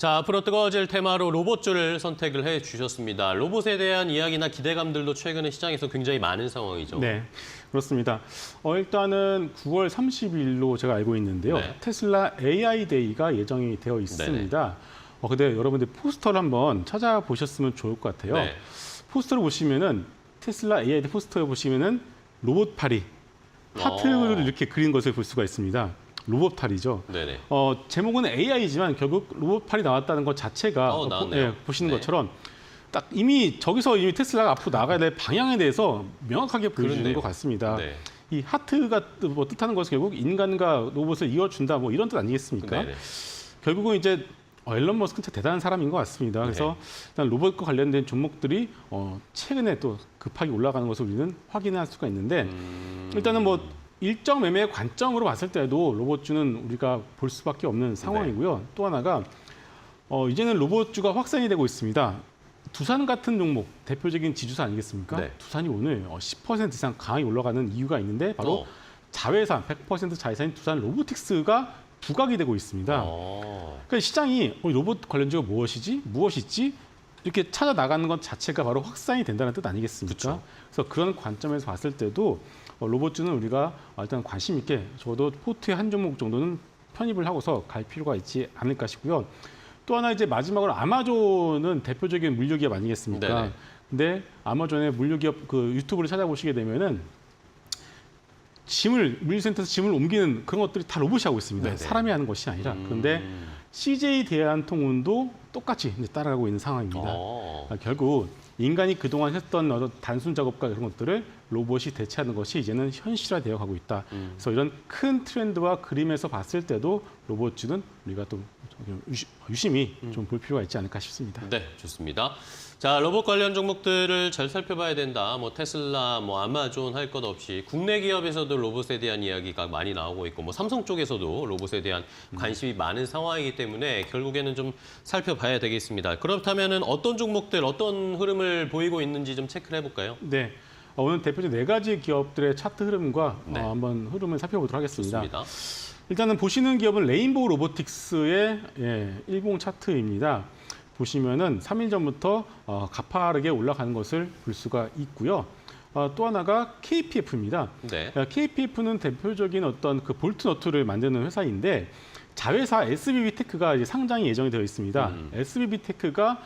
자, 앞으로 뜨거워질 테마로 로봇주를 선택을 해주셨습니다. 로봇에 대한 이야기나 기대감들도 최근에 시장에서 굉장히 많은 상황이죠. 네, 그렇습니다. 일단은 9월 30일로 제가 알고 있는데요. 네. 테슬라 AI 데이가 예정이 되어 있습니다. 근데 여러분들 포스터를 한번 찾아보셨으면 좋을 것 같아요. 네. 포스터를 보시면은 테슬라 AI 데이 포스터에 보시면은 로봇팔이 하트를 이렇게 그린 것을 볼 수가 있습니다. 로봇팔이죠. 네네. 제목은 AI지만 결국 로봇팔이 나왔다는 것 자체가 나왔네요. 보시는 네. 것처럼 딱 이미 저기서 이미 테슬라가 앞으로 나가야 될 방향에 대해서 명확하게 보여주는 그렇네요. 것 같습니다. 네. 이 하트가 뭐 뜻하는 것은 결국 인간과 로봇을 이어준다 뭐 이런 뜻 아니겠습니까? 네네. 결국은 이제 일론 머스크는 진짜 대단한 사람인 것 같습니다. 그래서 일단 로봇과 관련된 종목들이 최근에 또 급하게 올라가는 것을 우리는 확인할 수가 있는데 일단은 뭐 일정 매매의 관점으로 봤을 때도 로봇주는 우리가 볼 수밖에 없는 상황이고요. 또 하나가 이제는 로봇주가 확산이 되고 있습니다. 두산 같은 종목, 대표적인 지주사 아니겠습니까? 네. 두산이 오늘 10% 이상 강하게 올라가는 이유가 있는데 바로 자회사, 100% 자회사인 두산 로보틱스가 부각이 되고 있습니다. 그러니까 시장이 로봇 관련주가 무엇이지? 이렇게 찾아 나가는 것 자체가 바로 확산이 된다는 뜻 아니겠습니까? 그쵸. 그래서 그런 관점에서 봤을 때도 로봇주는 우리가 일단 관심 있게 적어도 포트의 한 종목 정도는 편입을 하고서 갈 필요가 있지 않을까 싶고요. 또 하나 이제 마지막으로 아마존은 대표적인 물류기업 아니겠습니까? 네네. 근데 아마존의 물류기업 그 유튜브를 찾아보시게 되면은 물류센터에서 짐을 옮기는 그런 것들이 다 로봇이 하고 있습니다. 네네. 사람이 하는 것이 아니라. 그런데 CJ 대한통운도 똑같이 이제 따라가고 있는 상황입니다. 결국 인간이 그동안 했던 단순 작업과 이런 것들을 로봇이 대체하는 것이 이제는 현실화되어 가고 있다. 그래서 이런 큰 트렌드와 그림에서 봤을 때도 로봇주는 우리가 또 유심히 좀 볼 필요가 있지 않을까 싶습니다. 네, 좋습니다. 자, 로봇 관련 종목들을 잘 살펴봐야 된다. 뭐 테슬라, 뭐 아마존 할 것 없이 국내 기업에서도 로봇에 대한 이야기가 많이 나오고 있고, 뭐 삼성 쪽에서도 로봇에 대한 관심이 많은 상황이기 때문에 결국에는 좀 살펴봐야 되겠습니다. 그렇다면은 어떤 종목들, 어떤 흐름을 보이고 있는지 좀 체크를 해볼까요? 네. 오늘 대표적인 4가지 기업들의 차트 흐름과 한번 흐름을 살펴보도록 하겠습니다. 좋습니다. 일단은 보시는 기업은 레인보우 로보틱스의 일봉 차트입니다. 보시면은 3일 전부터 가파르게 올라가는 것을 볼 수가 있고요. 또 하나가 KPF입니다. 네. KPF는 대표적인 어떤 그 볼트 너트를 만드는 회사인데 자회사 SBB테크가 이제 상장이 예정이 되어 있습니다. SBB테크가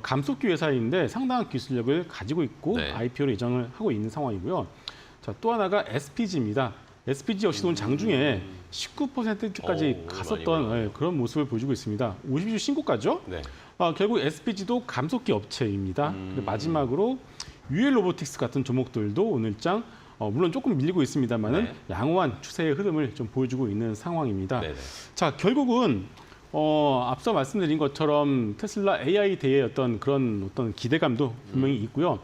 감속기 회사인데 상당한 기술력을 가지고 있고 IPO를 예정을 하고 있는 상황이고요. 자, 또 하나가 SPG입니다. SPG 역시 오늘 장중에 19%까지 갔었던 그런 모습을 보여주고 있습니다. 50주 신고가죠? 네. 결국 SPG도 감속기 업체입니다. 그리고 마지막으로 UL 로보틱스 같은 종목들도 오늘장 물론 조금 밀리고 있습니다만은 양호한 추세의 흐름을 좀 보여주고 있는 상황입니다. 네네. 자, 결국은 앞서 말씀드린 것처럼 테슬라 AI 대의 어떤 기대감도 분명히 있고요.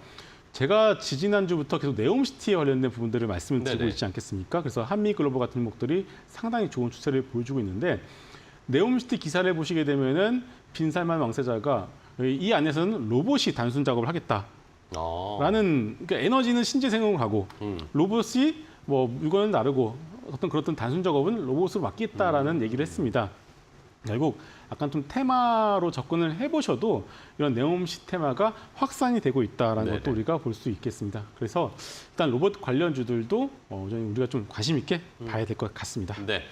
제가 지지난주부터 계속 네옴시티에 관련된 부분들을 말씀을 드리고 있지 않겠습니까? 그래서 한미글로벌 같은 종목들이 상당히 좋은 추세를 보여주고 있는데 네옴시티 기사를 보시게 되면은 빈살만 왕세자가 이 안에서는 로봇이 단순 작업을 하겠다라는 그러니까 에너지는 신재생으로 가고 로봇이 뭐 물건을 나르고 그렇던 단순 작업은 로봇으로 맡기겠다라는 얘기를 했습니다. 결국 약간 좀 테마로 접근을 해보셔도 이런 네옴시 테마가 확산이 되고 있다는 것도 우리가 볼 수 있겠습니다. 그래서 일단 로봇 관련주들도 우리가 좀 관심 있게 봐야 될 것 같습니다. 네.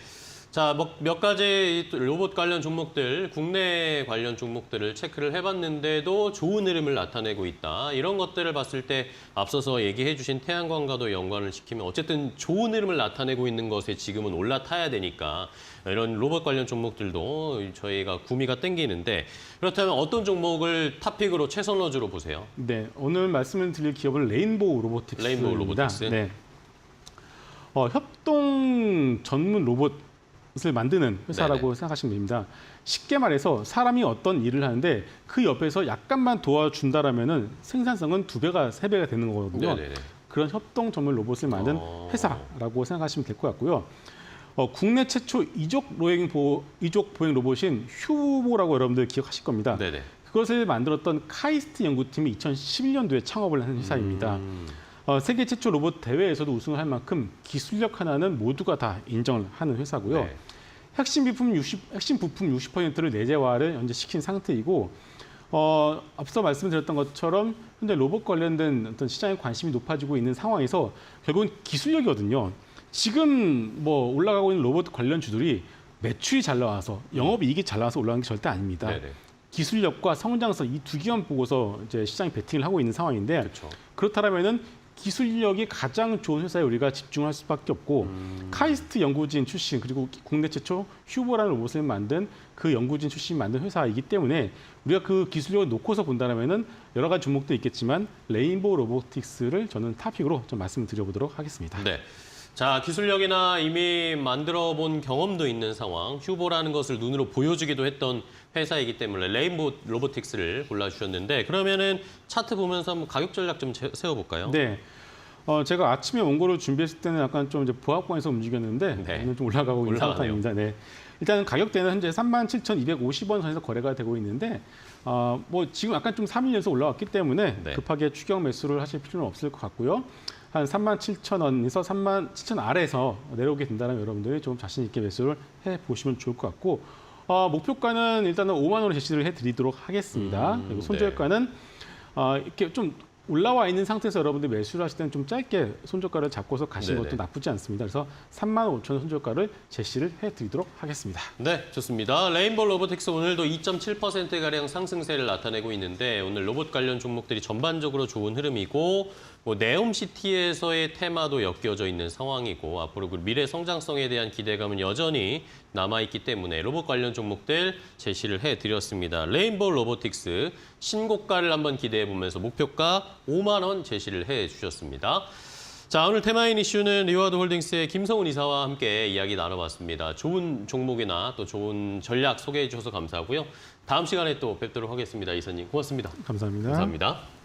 자, 몇 가지 로봇 관련 종목들, 국내 관련 종목들을 체크를 해봤는데도 좋은 흐름을 나타내고 있다. 이런 것들을 봤을 때 앞서서 얘기해 주신 태양광과도 연관을 시키면 어쨌든 좋은 흐름을 나타내고 있는 것에 지금은 올라타야 되니까 이런 로봇 관련 종목들도 저희가 구미가 땡기는데 그렇다면 어떤 종목을 탑픽으로 최선로주로 보세요? 네, 오늘 말씀을 드릴 기업은 레인보우 로보틱스입니다. 레인보우 로보틱스. 네. 협동 전문 로봇을 만드는 회사라고 생각하시면 됩니다. 쉽게 말해서 사람이 어떤 일을 하는데 그 옆에서 약간만 도와준다라면은 생산성은 2배가, 3배가 되는 거거든요. 그런 협동 전문 로봇을 만든 회사라고 생각하시면 될 것 같고요. 국내 최초 이족 보행 로봇인 휴보라고 여러분들 기억하실 겁니다. 그것을 만들었던 카이스트 연구팀이 2011년도에 창업을 한 회사입니다. 세계 최초 로봇 대회에서도 우승을 할 만큼 기술력 하나는 모두가 다 인정을 하는 회사고요. 핵심 부품 60%를 내재화를 현재 시킨 상태이고 앞서 말씀드렸던 것처럼 현재 로봇 관련된 어떤 시장에 관심이 높아지고 있는 상황에서 결국은 기술력이거든요. 지금 뭐 올라가고 있는 로봇 관련주들이 매출이 잘 나와서 영업이익이 잘 나와서 올라가는 게 절대 아닙니다. 네네. 기술력과 성장성 이 두 개만 보고서 이제 시장이 베팅을 하고 있는 상황인데 그렇죠. 그렇다면은 기술력이 가장 좋은 회사에 우리가 집중할 수밖에 없고 카이스트 연구진 출신 그리고 국내 최초 휴보라는 로봇을 만든 그 연구진 출신 만든 회사이기 때문에 우리가 그 기술력을 놓고서 본다면은 여러 가지 종목도 있겠지만 레인보우 로보틱스를 저는 탑픽으로 좀 말씀을 드려보도록 하겠습니다. 네. 자, 기술력이나 이미 만들어 본 경험도 있는 상황, 휴보라는 것을 눈으로 보여주기도 했던 회사이기 때문에 레인보우 로보틱스를 골라주셨는데 그러면은 차트 보면서 한번 가격 전략 좀 세워볼까요? 네. 제가 아침에 원고를 준비했을 때는 약간 좀 이제 보합권에서 움직였는데 네. 오늘 좀 올라가고 있는 올라가네요. 상황입니다. 네. 일단은 가격대는 현재 37,250원 선에서 거래가 되고 있는데 뭐 지금 약간 좀 3일 연속 올라왔기 때문에 네. 급하게 추격 매수를 하실 필요는 없을 것 같고요. 한 37,000원에서 37,000원 아래에서 내려오게 된다면 여러분들이 좀 자신 있게 매수를 해 보시면 좋을 것 같고 목표가는 일단은 5만 원으로 제시를 해드리도록 하겠습니다. 그리고 손절가는 이렇게 좀 올라와 있는 상태에서 여러분들 매수를 하실 때는 좀 짧게 손절가를 잡고서 가시는 네네. 것도 나쁘지 않습니다. 그래서 35,000원 손절가를 제시를 해드리도록 하겠습니다. 네, 좋습니다. 레인보우 로보틱스 오늘도 2.7%가량 상승세를 나타내고 있는데 오늘 로봇 관련 종목들이 전반적으로 좋은 흐름이고 뭐 네옴시티에서의 테마도 엮여져 있는 상황이고 앞으로 그 미래 성장성에 대한 기대감은 여전히 남아있기 때문에 로봇 관련 종목들 제시를 해드렸습니다. 레인보우 로보틱스 신고가를 한번 기대해보면서 목표가 5만 원 제시를 해주셨습니다. 자, 오늘 테마인 이슈는 리와드 홀딩스의 김성훈 이사와 함께 이야기 나눠봤습니다. 좋은 종목이나 또 좋은 전략 소개해 주셔서 감사하고요. 다음 시간에 또 뵙도록 하겠습니다. 이사님 고맙습니다. 감사합니다. 감사합니다.